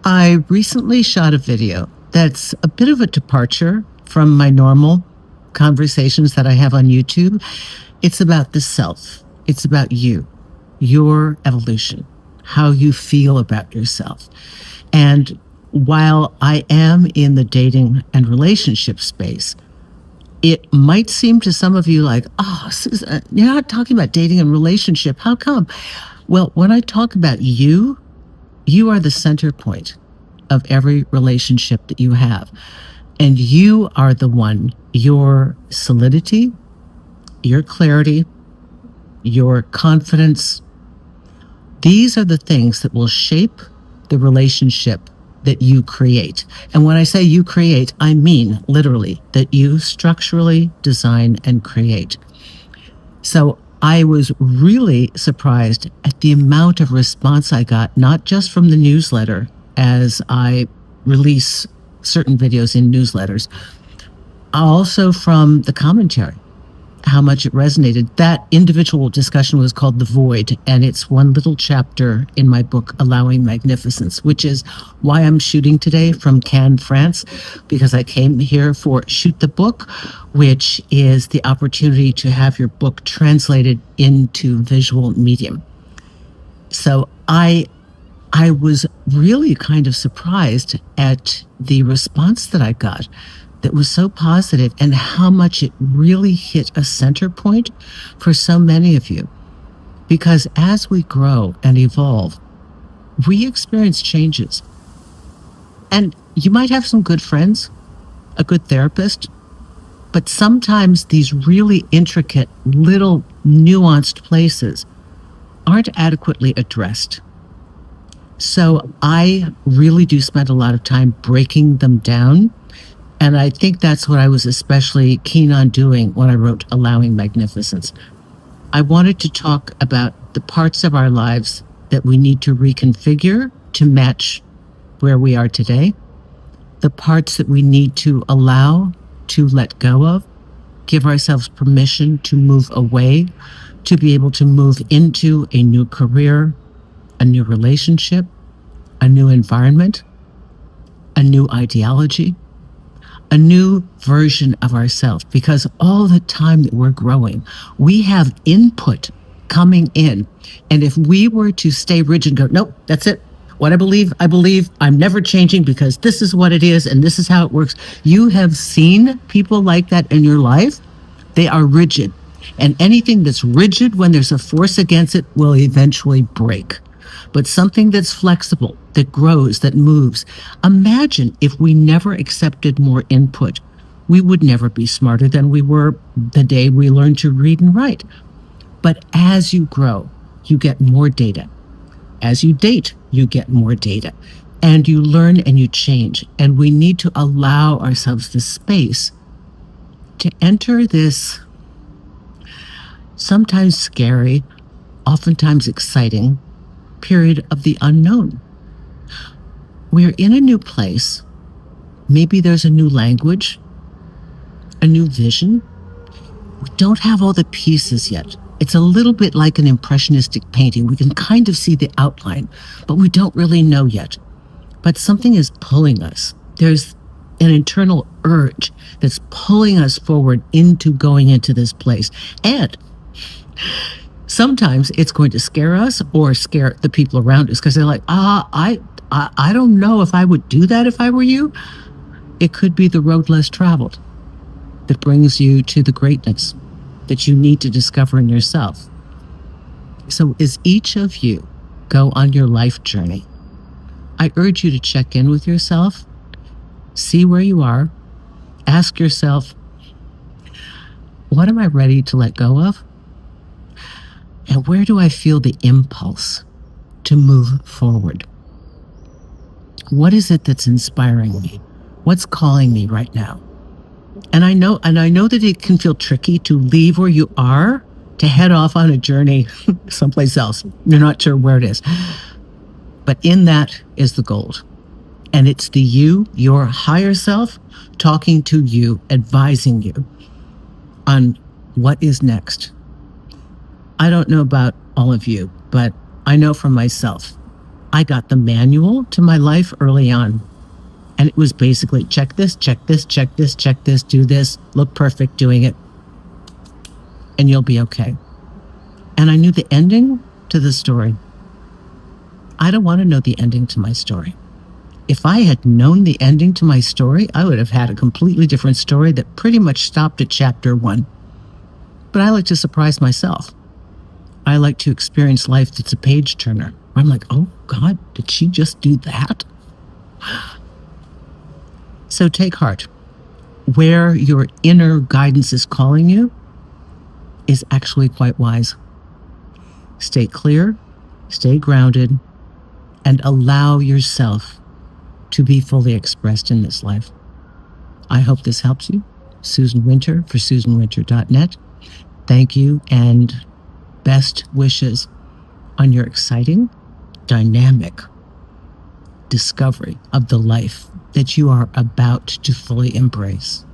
I recently shot a video that's a bit of a departure from my normal conversations that I have on YouTube. It's about the self. It's about you, your evolution, how you feel about yourself. And while I am in the dating and relationship space, it might seem to some of you like, oh, Susan, you're not talking about dating and relationship. How come? Well, when I talk about you, you are the center point of every relationship that you have. And you are the one, your solidity, your clarity, your confidence. These are the things that will shape the relationship that you create. And when I say you create, I mean literally that you structurally design and create. So I was really surprised at the amount of response I got, not just from the newsletter, as I release certain videos in newsletters, also from the commentary, how much it resonated. That individual discussion was called The Void, and it's one little chapter in my book, Allowing Magnificence, which is why I'm shooting today from Cannes, France, because I came here for Shoot the Book, which is the opportunity to have your book translated into visual medium. So I was really kind of surprised at the response that I got that was so positive and how much it really hit a center point for so many of you. Because as we grow and evolve, we experience changes. And you might have some good friends, a good therapist, but sometimes these really intricate, little nuanced places aren't adequately addressed. So I really do spend a lot of time breaking them down. And I think that's what I was especially keen on doing when I wrote Allowing Magnificence. I wanted to talk about the parts of our lives that we need to reconfigure to match where we are today, the parts that we need to allow to let go of, give ourselves permission to move away, to be able to move into a new career, a new relationship, a new environment, a new ideology, a new version of ourselves. Because all the time that we're growing, we have input coming in. And if we were to stay rigid and go, nope, that's it. What I believe, I'm never changing because this is what it is and this is how it works. You have seen people like that in your life. They are rigid. And anything that's rigid, when there's a force against it, will eventually break. But something that's flexible, that grows, that moves. Imagine if we never accepted more input. We would never be smarter than we were the day we learned to read and write. But as you grow, you get more data. As you date, you get more data. And you learn and you change. And we need to allow ourselves the space to enter this sometimes scary, oftentimes exciting period of the unknown. We're in a new place. Maybe there's a new language, a new vision. We don't have all the pieces yet. It's a little bit like an impressionistic painting. We can kind of see the outline, but we don't really know yet. But something is pulling us. There's an internal urge that's pulling us forward into going into this place. And sometimes it's going to scare us or scare the people around us because they're like, I don't know if I would do that if I were you. It could be the road less traveled that brings you to the greatness that you need to discover in yourself. So as each of you go on your life journey, I urge you to check in with yourself, see where you are, ask yourself, what am I ready to let go of? And where do I feel the impulse to move forward? What is it that's inspiring me? What's calling me right now? And I know that it can feel tricky to leave where you are to head off on a journey someplace else. You're not sure where it is. But in that is the gold. And it's the you, your higher self, talking to you, advising you on what is next. I don't know about all of you, but I know for myself, I got the manual to my life early on. And it was basically check this, check this, check this, check this, do this, look perfect doing it, and you'll be okay. And I knew the ending to the story. I don't want to know the ending to my story. If I had known the ending to my story, I would have had a completely different story that pretty much stopped at chapter 1. But I like to surprise myself. I like to experience life that's a page turner. I'm like, oh God, did she just do that? So take heart. Where your inner guidance is calling you is actually quite wise. Stay clear, stay grounded, and allow yourself to be fully expressed in this life. I hope this helps you. Susan Winter for SusanWinter.net. Thank you and best wishes on your exciting, dynamic discovery of the life that you are about to fully embrace.